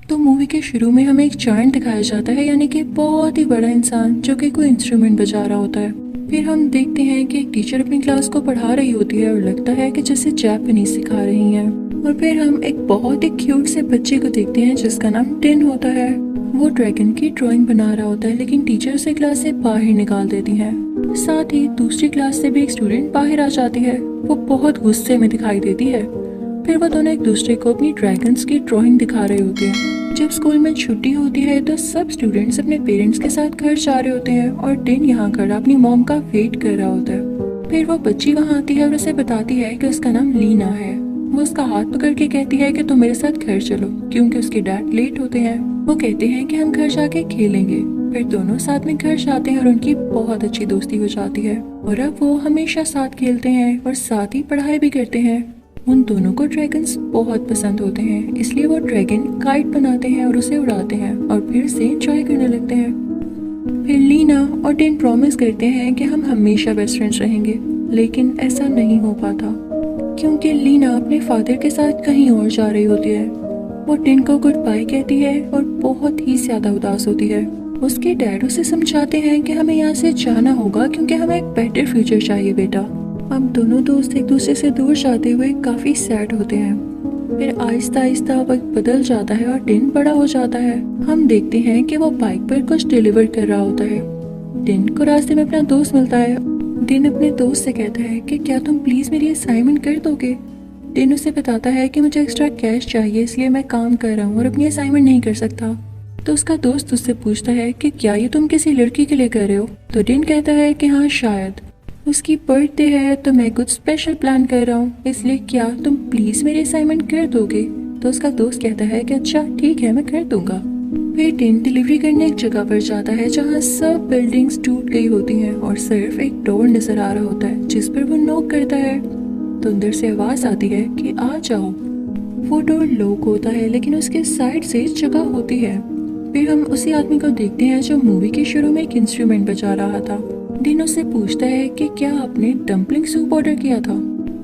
तो मूवी के शुरू में हमें एक जायंट दिखाया जाता है, यानी कि बहुत ही बड़ा इंसान जो कि कोई इंस्ट्रूमेंट बजा रहा होता है। फिर हम देखते हैं कि एक टीचर अपनी क्लास को पढ़ा रही होती है और लगता है कि जैसे जापानीज सिखा रही हैं। और फिर हम एक बहुत ही क्यूट से बच्चे को देखते हैं जिसका नाम टिन होता है। वो ड्रैगन की ड्राइंग बना रहा होता है, लेकिन टीचर उसे क्लास से बाहर निकाल देती है। साथ ही दूसरी क्लास से भी एक स्टूडेंट बाहर आ जाती है। वो बहुत गुस्से में दिखाई देती है। फिर वो दोनों एक दूसरे को अपनी ड्रैगन्स की ड्राइंग दिखा रहे होते हैं। जब स्कूल में छुट्टी होती है तो सब स्टूडेंट्स अपने पेरेंट्स के साथ घर जा रहे होते हैं और टिन यहाँ खड़ा अपनी मॉम का वेट कर रहा होता है। फिर वो बच्ची वहाँ आती है और उसे बताती है कि उसका नाम लीना है। वो उसका हाथ पकड़ के कहती है कि तुम मेरे साथ घर चलो, क्योंकि उसके डैड लेट होते हैं। वो कहते हैं कि हम घर जाके खेलेंगे। फिर दोनों साथ में घर जाते हैं और उनकी बहुत अच्छी दोस्ती हो जाती है और अब वो हमेशा साथ खेलते हैं और साथ ही पढ़ाई भी करते हैं। उन दोनों को ड्रैगन्स बहुत पसंद होते हैं, इसलिए वो ड्रैगन काइट बनाते हैं और उसे उड़ाते हैं और फिर से एंजॉय करने लगते हैं। फिर लीना और टिन प्रॉमिस करते हैं कि हम हमेशा बेस्ट फ्रेंड्स रहेंगे, लेकिन ऐसा नहीं हो पाता क्योंकि लीना अपने फादर के साथ कहीं और जा रही होती है। वो टिन को गुड बाय कहती है और बहुत ही ज्यादा उदास होती है। उसके डैड उसे समझाते हैं कि हमें यहाँ से जाना होगा क्योंकि हमें एक बेटर फ्यूचर चाहिए बेटा। अब दोनों दोस्त एक दूसरे से दूर जाते हुए काफी सैड होते हैं। फिर आहिस्ता आहिस्ता वक्त बदल जाता है और टिन बड़ा हो जाता है। हम देखते हैं कि वो बाइक पर कुछ डिलीवर कर रहा होता है। टिन को रास्ते में अपना दोस्त मिलता है। टिन अपने दोस्त से कहता है कि क्या तुम प्लीज मेरी असाइनमेंट कर दोगे। टिन उसे बताता है कि मुझे एक्स्ट्रा कैश चाहिए, इसलिए मैं काम कर रहा हूँ और अपनी असाइनमेंट नहीं कर सकता। तो उसका दोस्त उससे पूछता है कि क्या ये तुम किसी लड़की के लिए कर रहे हो। तो टिन कहता है कि हाँ शायद उसकी बर्थडे है तो मैं कुछ स्पेशल प्लान कर रहा हूँ, इसलिए क्या तुम प्लीज मेरी असाइनमेंट कर दोगे। तो उसका दोस्त कहता है कि अच्छा ठीक है मैं कर दूंगा। फिर टिन डिलीवरी करने एक जगह पर जाता है जहाँ सब बिल्डिंग्स टूट गई होती हैं और सिर्फ एक डोर नजर आ रहा होता है जिस पर वो नॉक करता है। तो अंदर से आवाज आती है कि आ जाओ। वो डोर लॉक होता है लेकिन उसके साइड से जगह होती है। फिर हम उसी आदमी को देखते हैं जो मूवी के शुरू में एक इंस्ट्रूमेंट बजा रहा था। टिन उससे पूछता है कि क्या आपने डम्पलिंग सूप ऑर्डर किया था।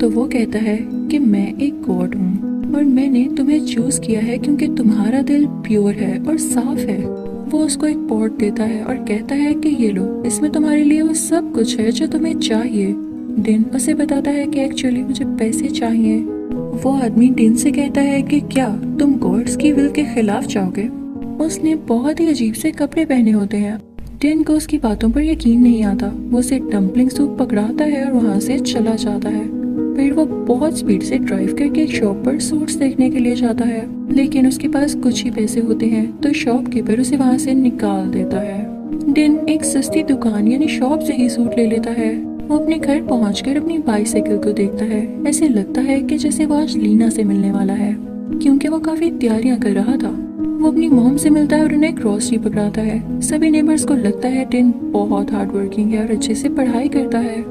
तो वो कहता है कि मैं एक गॉड हूँ और मैंने तुम्हें चूज किया है क्योंकि तुम्हारा दिल प्योर है और साफ है। वो उसको एक पॉट देता है और कहता है कि ये लो, इसमें तुम्हारे लिए वो सब कुछ है जो तुम्हें चाहिए। टिन उसे बताता है कि एक्चुअली मुझे पैसे चाहिए। वो आदमी टिन से कहता है कि क्या तुम गॉड्स की विल के खिलाफ जाओगे। उसने बहुत ही अजीब से कपड़े पहने होते हैं। टिन को उसकी बातों पर यकीन नहीं आता। वो उसे डम्पलिंग सूप पकड़ाता है और वहाँ से चला जाता है। फिर वो बहुत स्पीड से ड्राइव करके एक शॉप पर सूट्स देखने के लिए जाता है, लेकिन उसके पास कुछ ही पैसे होते हैं तो शॉपकीपर उसे वहाँ से निकाल देता है। टिन एक सस्ती दुकान यानी शॉप से ही सूट ले लेता है। वो अपने घर पहुंचकर अपनी बाइसाइकिल को देखता है। ऐसे लगता है कि जैसे वो आज लीना से मिलने वाला है क्योंकि वो काफी तैयारियां कर रहा था। वो अपनी मॉम से मिलता है और उन्हें ग्रोसरी पकड़ाता है। सभी नेबर्स को लगता है टिन बहुत हार्ड वर्किंग है और अच्छे से पढ़ाई करता है।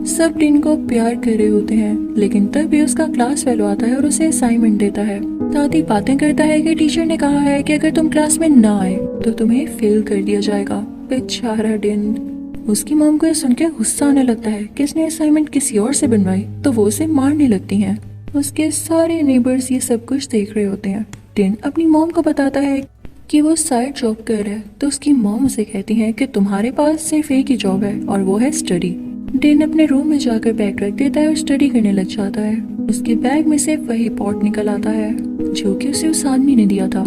सब टिन को प्यार कर रहे होते हैं, लेकिन तब भी उसका क्लास फेलो आता है और उसे असाइनमेंट देता है। दादी बातें करता है कि टीचर ने कहा है कि अगर तुम क्लास में ना आए तो तुम्हें फेल कर दिया जाएगा। बेचारा टिन। उसकी मॉम को सुन के गुस्सा आने लगता है कि इसने असाइनमेंट किसी और से बनवाई, तो वो उसे मारने लगती हैं। उसके सारे नेबर्स ये सब कुछ देख रहे होते हैं। टिन अपनी मॉम को बताता है कि वो साइड जॉब कर रहा है, तो उसकी मॉम उसे कहती है कि तुम्हारे पास सिर्फ एक ही जॉब है और वो है स्टडी। टिन अपने रूम में जाकर बैग रख देता है और स्टडी करने लग जाता है। उसके बैग में से वही पॉट निकल आता है जो कि उसे उस आदमी ने दिया था।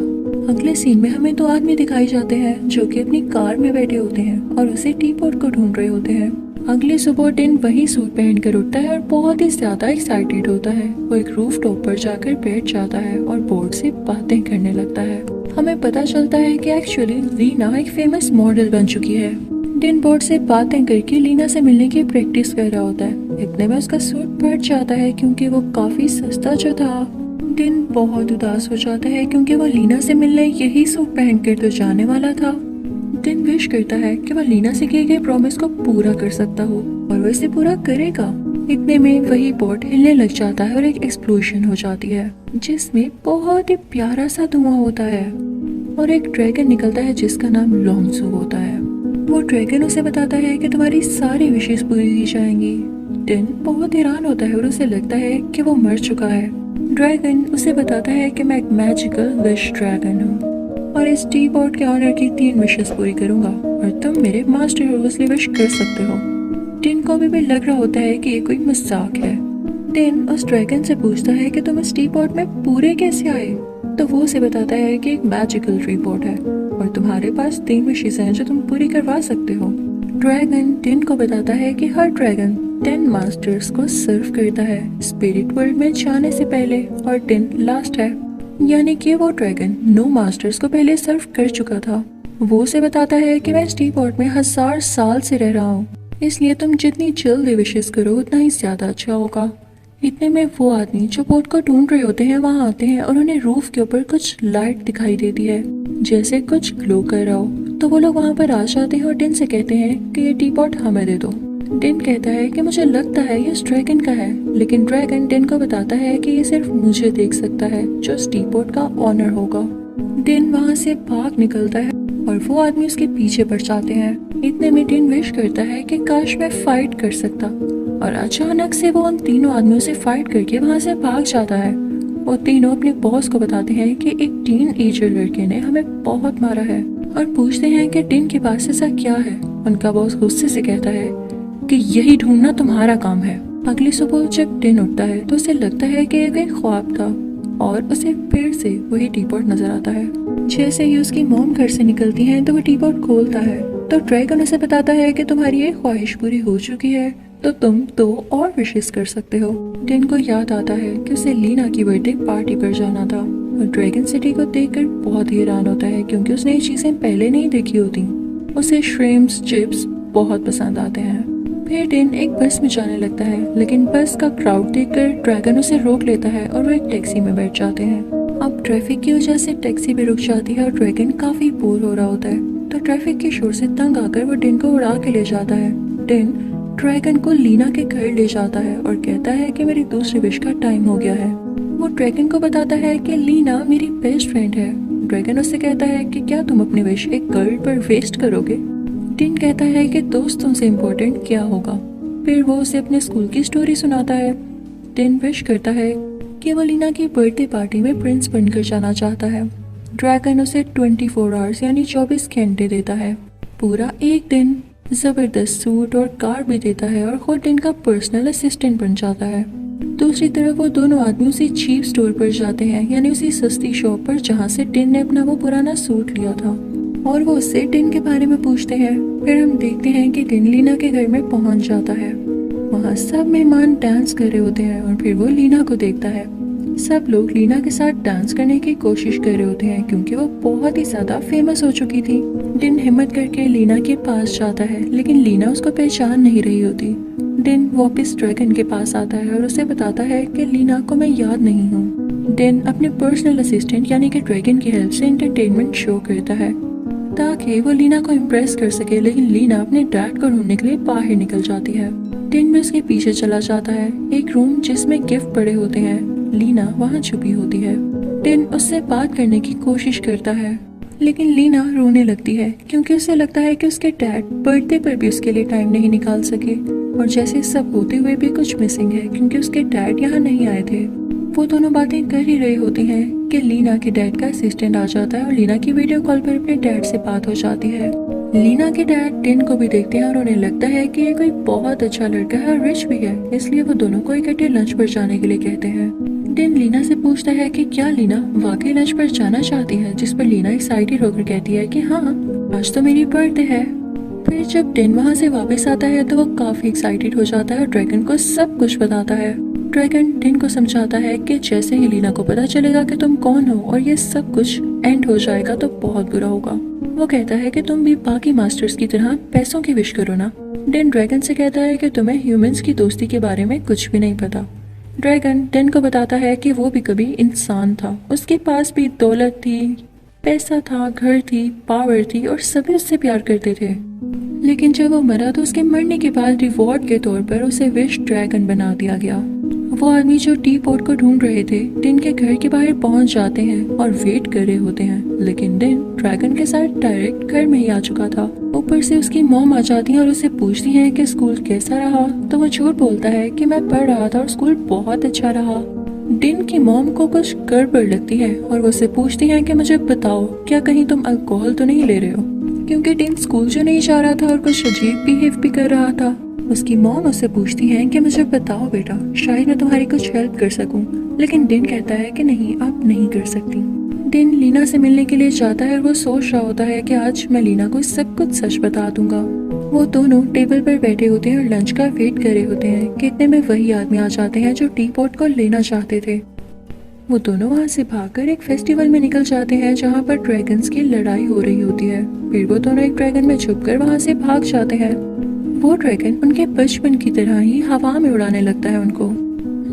अगले सीन में हमें 2 आदमी दिखाई जाते हैं जो कि अपनी कार में बैठे होते हैं और उसे टी पॉट को ढूंढ रहे होते हैं। अगली सुबह टिन वही सूट पहन कर उठता है और बहुत ही ज्यादा एक्साइटेड होता है। वो एक रूफ टॉप पर जाकर बैठ जाता है और बोर्ड से बातें करने लगता है। हमें पता चलता है कि एक्चुअली लीना एक फेमस मॉडल बन चुकी है। टिन बोर्ड से बातें करके लीना से मिलने की प्रैक्टिस कर रहा होता है। इतने में उसका सूट फट जाता है क्योंकि वो काफी सस्ता जो था। टिन बहुत उदास हो जाता है क्योंकि वो लीना से मिलने यही सूट पहन कर तो जाने वाला था। टिन विश करता है कि वह लीना से किए गए प्रॉमिस को पूरा कर सकता हो और वह इसे पूरा करेगा। इतने में वही बोट हिलने लग जाता है और एक एक्सप्लोजन हो जाती है जिसमें बहुत ही प्यारा सा धुआं होता है और एक ड्रैगन निकलता है जिसका नाम लोंगसू होता है। वो ड्रैगन उसे बताता है कि तुम्हारी सारी विशेष पूरी की जाएंगी। टिन बहुत हैरान होता है और उसे लगता है कि वो मर चुका है। ड्रैगन उसे बताता है कि मैं एक मैजिकल विश ड्रैगन हूँ और इस टी पॉट के ऑनर की 3 विशेस पूरी करूंगा और तुम मेरे मास्टर रोज विश कर सकते हो। टिन को भी लग रहा होता है कि ये कोई मजाक है। टिन उस ड्रैगन से पूछता है कि तुम इस टी पॉट में पूरे कैसे आए, तो वो उसे बताता है कि एक मैजिकल टी पॉट है और तुम्हारे पास 3 विशेस हैं जो तुम पूरी करवा सकते हो। ड्रैगन टिन को बताता है कि हर ड्रैगन 10 मास्टर्स को सर्व करता है स्पिरिट वर्ल्ड में जाने से पहले और टिन लास्ट है, यानी कि वो ड्रैगन 9 मास्टर्स को पहले सर्व कर चुका था। वो उसे बताता है कि मैं इस टी पॉट में 1000 साल से रह रहा हूँ, इसलिए तुम जितनी जल्दी विशेस करो उतना ही ज्यादा अच्छा होगा। इतने में वो आदमी जो पोर्ट को ढूंढ रहे होते हैं वहाँ आते हैं और उन्हें रूफ के ऊपर कुछ लाइट दिखाई देती है जैसे कुछ ग्लो कर रहा हो, तो वो लोग वहाँ पर आ जाते हैं और टिन से कहते हैं कि ये टी पॉट हमें दे दो। टिन कहता है कि मुझे लगता है ये इस ड्रैगन का है, लेकिन ड्रैगन टिन को बताता है कि ये सिर्फ मुझे देख सकता है जो इस टी पॉट का ऑनर होगा। टिन वहाँ से भाग निकलता है और वो आदमी उसके पीछे पड़ जाते हैं। इतने में टिन विश करता है कि काश मैं फाइट कर सकता, और अचानक से वो उन तीनों आदमियों से फाइट करके वहाँ से भाग जाता है। वो तीनों अपने बॉस को बताते हैं कि एक टीन एजर लड़के ने हमें बहुत मारा है और पूछते हैं कि टिन के पास ऐसा क्या है। उनका बॉस गुस्से से कहता है कि यही ढूंढना तुम्हारा काम है। अगली सुबह जब टिन उठता है तो उसे लगता है कि यह एक ख्वाब था और उसे फिर से वही टी पॉट नजर आता है। जैसे ही उसकी मॉम घर से निकलती है तो वो टी पॉट खोलता है तो ड्रैगन उसे बताता है कि तुम्हारी ये ख्वाहिश पूरी हो चुकी है, तो तुम 2 और विशेस कर सकते हो। टिन को याद आता है कि उसे लीना की बर्थडे पार्टी पर जाना था और ड्रैगन सिटी को देखकर बहुत ही हैरान होता है क्योंकि उसने ये चीजें पहले नहीं देखी होती। उसे श्रिम्प्स चिप्स बहुत पसंद आते हैं। फिर टिन एक बस में जाने लगता है, लेकिन बस का क्राउड देखकर ड्रैगन उसे रोक लेता है और वो एक टैक्सी में बैठ जाते हैं। अब ट्रैफिक की वजह से टैक्सी भी रुक जाती है और ड्रैगन काफी बोर हो रहा होता है, तो ट्रैफिक के शोर से तंग आकर वो टिन को उड़ा के ले जाता है। टिन ड्रैगन को लीना के घर ले जाता है और कहता है कि मेरी दूसरी विश का टाइम हो गया है। वो ड्रैगन को बताता है कि लीना मेरी बेस्ट फ्रेंड है। ड्रैगन उससे कहता है कि क्या तुम अपनी विश एक गर्ल पर वेस्ट करोगे। टिन कहता है कि दोस्तों से इम्पोर्टेंट क्या होगा। फिर वो उसे अपने स्कूल की स्टोरी सुनाता है। टिन विश करता है कि वो लीना की बर्थडे पार्टी में प्रिंस बनकर जाना चाहता है। ड्रैगन उसे 24 आवर्स यानी 24 घंटे देता है, पूरा एक दिन, जबरदस्त सूट और कार भी देता है और खुद टिन का पर्सनल असिस्टेंट बन जाता है। दूसरी तरफ वो दोनों आदमी उसी चीप स्टोर पर जाते हैं, यानी उसी सस्ती शॉप पर जहाँ से टिन ने अपना वो पुराना सूट लिया था, और वो उससे टिन के बारे में पूछते हैं। फिर हम देखते हैं कि टिन लीना के घर में पहुंच जाता है। वहाँ सब मेहमान डांस कर रहे होते हैं और फिर वो लीना को देखता है। सब लोग लीना के साथ डांस करने की कोशिश कर रहे होते हैं क्योंकि वो बहुत ही ज्यादा फेमस हो चुकी थी। टिन हिम्मत करके लीना के पास जाता है, लेकिन लीना उसको पहचान नहीं रही होती। टिन वापस ड्रैगन के पास आता है और उसे बताता है कि लीना को मैं याद नहीं हूँ। टिन अपने पर्सनल असिस्टेंट यानी कि ड्रैगन की हेल्प से एंटरटेनमेंट शो करता है ताकि वो लीना को इम्प्रेस कर सके, लेकिन लीना अपने डैड को ढूंढने के लिए बाहर निकल जाती है। टिन भी उसके पीछे चला जाता है। एक रूम जिसमें गिफ्ट पड़े होते हैं, लीना वहाँ छुपी होती है। टिन उससे बात करने की कोशिश करता है, लेकिन लीना रोने लगती है क्योंकि उसे लगता है कि उसके डैड बर्थडे पर भी उसके लिए टाइम नहीं निकाल सके, और जैसे सब होते हुए भी कुछ मिसिंग है क्योंकि उसके डैड यहाँ नहीं आए थे। वो दोनों बातें कर ही रही होती हैं कि लीना के डैड का असिस्टेंट आ जाता है और लीना की वीडियो कॉल पर अपने डैड से बात हो जाती है। लीना के डैड टिन को भी देखते हैं और उन्हें लगता है कि ये कोई बहुत अच्छा लड़का है और रिच भी है, इसलिए वो दोनों को इकट्ठे लंच पर जाने के लिए कहते हैं। टिन लीना से पूछता है कि क्या लीना वाकई लंच पर जाना चाहती है, जिस पर लीना एक्साइटेड होकर कहती है कि हाँ, आज तो मेरी बर्थडे है। फिर जब टिन वहाँ से वापस आता है तो वो काफी एक्साइटेड हो जाता है और ड्रैगन को सब कुछ बताता है। ड्रैगन टिन को समझाता है कि जैसे ही लीना को पता चलेगा कि तुम कौन हो और ये सब कुछ एंड हो जाएगा तो बहुत बुरा होगा। वो कहता है कि तुम भी बाकी मास्टर्स की तरह पैसों की विश करो ना। टिन ड्रैगन से कहता है कि तुम्हें ह्यूमंस की दोस्ती के बारे में कुछ भी नहीं पता। ड्रैगन टिन को बताता है कि वो भी कभी इंसान था, उसके पास भी दौलत थी, पैसा था, घर थी, पावर थी और सभी उससे प्यार करते थे, लेकिन जब वो मरा तो उसके मरने के बाद रिवॉर्ड के तौर पर उसे विश ड्रैगन बना दिया गया। वो आदमी जो टी पॉट को ढूंढ रहे थे टिन के घर के बाहर पहुंच जाते हैं और वेट कर रहे होते हैं, लेकिन टिन ड्रैगन के साथ डायरेक्ट घर में ही आ चुका था। ऊपर से उसकी मॉम आ जाती है और उसे पूछती है कि स्कूल कैसा रहा, तो वो झूठ बोलता है कि मैं पढ़ रहा था और स्कूल बहुत अच्छा रहा। डिन की मॉम को कुछ गड़बड़ लगती है और वो उससे पूछती है कि मुझे बताओ, क्या कहीं तुम अल्कोहल तो नहीं ले रहे हो? क्योंकि डिन स्कूल जो नहीं जा रहा था और कुछ अजीब बिहेव भी कर रहा था। उसकी मॉम उससे पूछती है कि मुझे बताओ बेटा, शायद मैं तुम्हारी कुछ हेल्प कर सकूं। लेकिन डिन कहता है कि नहीं, आप नहीं कर सकती। डिन लीना से मिलने के लिए जाता है और वो सोच रहा होता है कि आज मैं लीना को सब कुछ सच बता दूंगा। वो दोनों टेबल पर बैठे होते हैं और लंच का वेट कर रहे होते हैं कि इतने में वही आदमी आ जाते हैं जो टी पॉट को लेना चाहते थे। वो दोनों वहाँ से भागकर एक फेस्टिवल में निकल जाते हैं जहाँ पर ड्रैगन्स की लड़ाई हो रही होती है। फिर वो दोनों एक ड्रैगन में छुपकर वहाँ से भाग जाते हैं। वो ड्रैगन उनके बचपन की तरह ही हवा में उड़ाने लगता है उनको।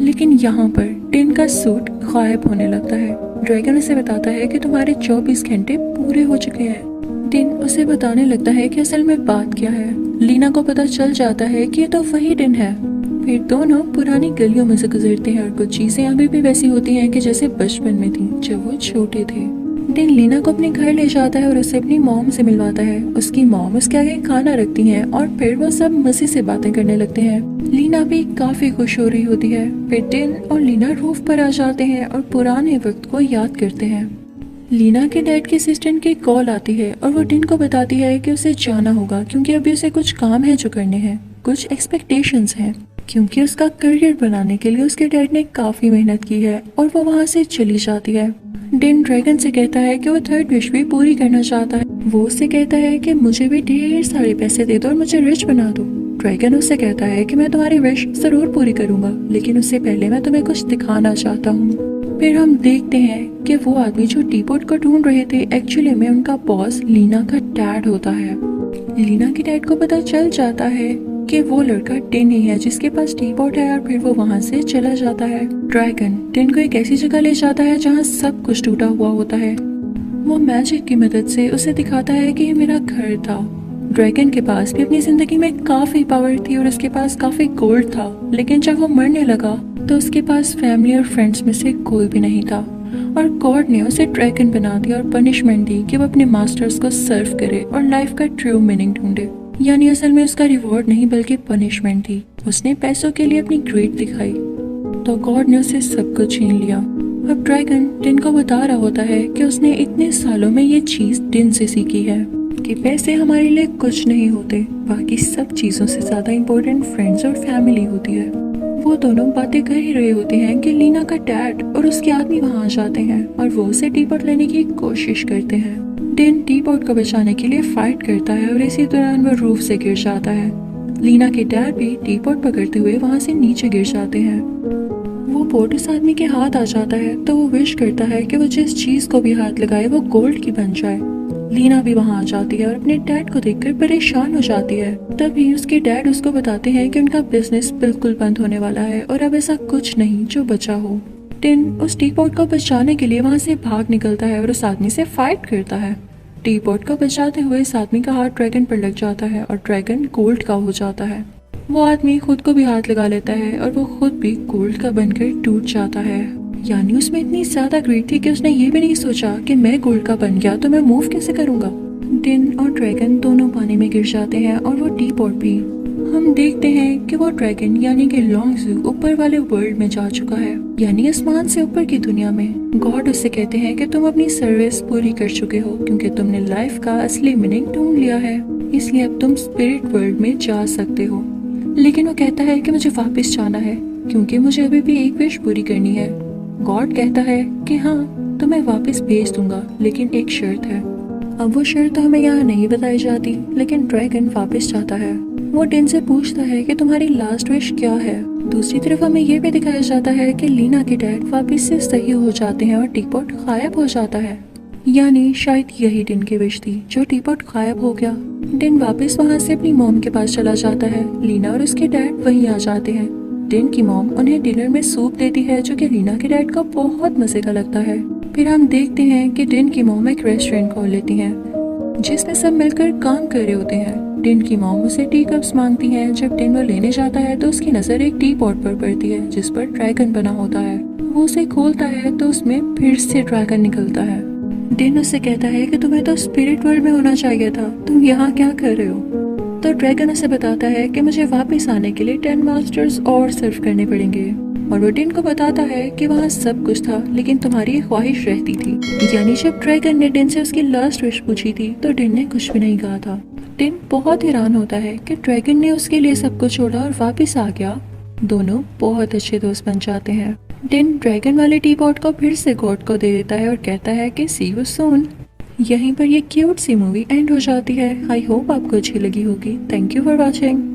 लेकिन यहाँ पर डिन का सूट गायब होने लगता है। ड्रैगन उसे बताता है कि तुम्हारे 24 घंटे पूरे हो चुके हैं। डिन उसे बताने लगता है कि असल में बात क्या है। लीना को पता चल जाता है कि ये तो वही डिन है। फिर दोनों पुरानी गलियों में से गुजरते हैं और कुछ चीजें अभी भी वैसी होती हैं कि जैसे बचपन में थी जब वो छोटे थे। डिन लीना को अपने घर ले जाता है और उसे अपनी मॉम से मिलवाता है। उसकी मॉम उसके आगे खाना रखती हैं और फिर वो सब मजे से बातें करने लगते हैं। लीना भी काफी खुश हो रही होती है। फिर डिन और लीना रूफ पर आ जाते हैं और पुराने वक्त को याद करते हैं। लीना के डैड के असिस्टेंट की कॉल आती है और वो डिन को बताती है कि उसे जाना होगा क्योंकि अभी उसे कुछ काम है जो करने हैं, कुछ एक्सपेक्टेशंस हैं, क्योंकि उसका करियर बनाने के लिए उसके डैड ने काफी मेहनत की है। और वो वहाँ से चली जाती है। डिन ड्रैगन से कहता है कि वो थर्ड विश भी पूरी करना चाहता है। वो उससे कहता है कि मुझे भी ढेर सारे पैसे दे दो और मुझे रिच बना दो। ड्रैगन उससे कहता है कि मैं तुम्हारी विश जरूर पूरी करूंगा, लेकिन उससे पहले मैं तुम्हें कुछ दिखाना चाहता हूँ। फिर हम देखते हैं कि वो आदमी जो टीपॉट को ढूंढ रहे थे एक्चुअली में उनका बॉस लीना का डैड होता है। लीना के डैड को पता चल जाता है कि वो लड़का डिन ही है जिसके पास टीपॉट है और फिर वो वहाँ से चला जाता है। ड्रैगन डिन को एक ऐसी जगह ले जाता है जहाँ सब कुछ टूटा हुआ होता है। वो मैजिक की मदद से उसे दिखाता है कि ये मेरा घर था। ड्रैगन के पास भी अपनी जिंदगी में काफी पावर थी और उसके पास काफी गोल्ड था, लेकिन जब वो मरने लगा तो उसके पास फैमिली और फ्रेंड्स में से कोई भी नहीं था और गॉड ने उसे ड्रैगन बना दिया और पनिशमेंट दी कि वो अपने मास्टर्स को सर्व करे और लाइफ का ट्रू मीनिंग ढूंढे। यानी असल में उसका रिवॉर्ड नहीं बल्कि पनिशमेंट थी। उसने पैसों के लिए अपनी ग्रेड दिखाई तो गॉड ने उसे सब कुछ छीन लिया। अब ड्रैगन डिन को बता रहा होता है कि उसने इतने सालों में ये चीज डिन से सीखी है कि पैसे हमारे लिए कुछ नहीं होते, बाकी सब चीजों से ज्यादा इम्पोर्टेंट फ्रेंड्स और फैमिली होती है। वो दोनों बातें कर ही रहे होते हैं कि लीना का डैड और उसके आदमी वहाँ आ जाते हैं और वो उसे टीपॉट लेने की कोशिश करते हैं। डिन टीपॉट को बचाने के लिए फाइट करता है और इसी दौरान वो रूफ से गिर जाता है। लीना के डैड भी टीपॉट पकड़ते हुए वहाँ से नीचे गिर जाते हैं। वो पोर्ट उस आदमी के हाथ आ जाता है तो वो विश करता है कि वो जिस चीज को भी हाथ लगाए वो गोल्ड की बन जाए। लीना भी वहाँ आ जाती है और अपने डैड को देखकर परेशान हो जाती है। तभी उसके डैड उसको बताते हैं कि उनका बिजनेस बिल्कुल बंद होने वाला है और अब ऐसा कुछ नहीं जो बचा हो। डिन उस टीपॉट को बचाने के लिए वहाँ से भाग निकलता है और उस आदमी से फाइट करता है। टीपॉट को बचाते हुए इस आदमी का हाथ ड्रैगन पर लग जाता है और ड्रैगन गोल्ड का हो जाता है। वो आदमी खुद को भी हाथ लगा लेता है और वो खुद भी गोल्ड का बनकर टूट जाता है। यानी उसमें इतनी ज्यादा ग्रीड थी कि उसने ये भी नहीं सोचा कि मैं गोल्ड का बन गया तो मैं मूव कैसे करूंगा। डिन और ड्रैगन दोनों पानी में गिर जाते हैं और वो टीपॉट भी। हम देखते हैं कि वो ड्रैगन यानी कि लॉन्गज़ू ऊपर वाले वर्ल्ड में जा चुका है, यानी आसमान से ऊपर की दुनिया में। गॉड उससे कहते हैं कि तुम अपनी सर्विस पूरी कर चुके हो क्योंकि तुमने लाइफ का असली मीनिंग ढूंढ लिया है, इसलिए अब तुम स्पिरिट वर्ल्ड में जा सकते हो। लेकिन वो कहता है कि मुझे वापस जाना है क्योंकि मुझे अभी भी एक विश पूरी करनी है। गॉड कहता है कि हाँ, तुम्हें वापस भेज दूंगा, लेकिन एक शर्त है। अब वो शर्त तो हमें यहाँ नहीं बताई जाती, लेकिन ड्रैगन वापस जाता है। वो डिन से पूछता है कि तुम्हारी लास्ट विश क्या है। दूसरी तरफ हमें ये भी दिखाया जाता है कि लीना के डैड वापस से सही हो जाते हैं और टीपॉट गायब हो जाता है। यानी शायद यही डिन की विश थी जो टीपॉट गायब हो गया। डिन वापस वहाँ से अपनी मॉम के पास चला जाता है। लीना और उसके डैड वहीं आ जाते हैं। डिन की मॉम उन्हें डिनर में सूप देती है जो कि लीना के डैड को बहुत मजे का लगता है। फिर हम देखते हैं कि डिन की मॉम एक रेस्टोरेंट खोल लेती हैं जिसमें सब मिलकर काम कर रहे होते हैं। डिन की मॉम उसे टी कप्स मांगती हैं। जब डिन वो लेने जाता है तो उसकी नजर एक टी पॉट पर पड़ती है जिस पर ड्रैगन बना होता है। वो उसे खोलता है तो उसमें फिर से ड्रैगन निकलता है। डिन उससे कहता है कि तुम्हें तो स्पिरिट वर्ल्ड में होना चाहिए था, तुम यहाँ क्या कर रहे हो। तो ड्रैगन उसे बताता है कि मुझे वापस आने के लिए 10 मास्टर्स और सर्व करने पड़ेंगे। और वो टिन को बताता है कि वहाँ सब कुछ था लेकिन तुम्हारी एक ख्वाहिश रहती थी। यानी जब ड्रैगन ने टिन से उसकी लास्ट विश पूछी थी तो टिन ने कुछ भी नहीं कहा था। टिन बहुत हैरान होता है कि ड्रैगन ने उसके लिए सब कुछ छोड़ा और वापस आ गया। दोनों बहुत अच्छे दोस्त बन जाते हैं। टिन ड्रैगन वाले टी पॉट को फिर से गॉड को दे देता है और कहता है कि सी यू सून। यहीं पर ये क्यूट सी मूवी एंड हो जाती है। आई होप आपको अच्छी लगी होगी। Thank you for watching.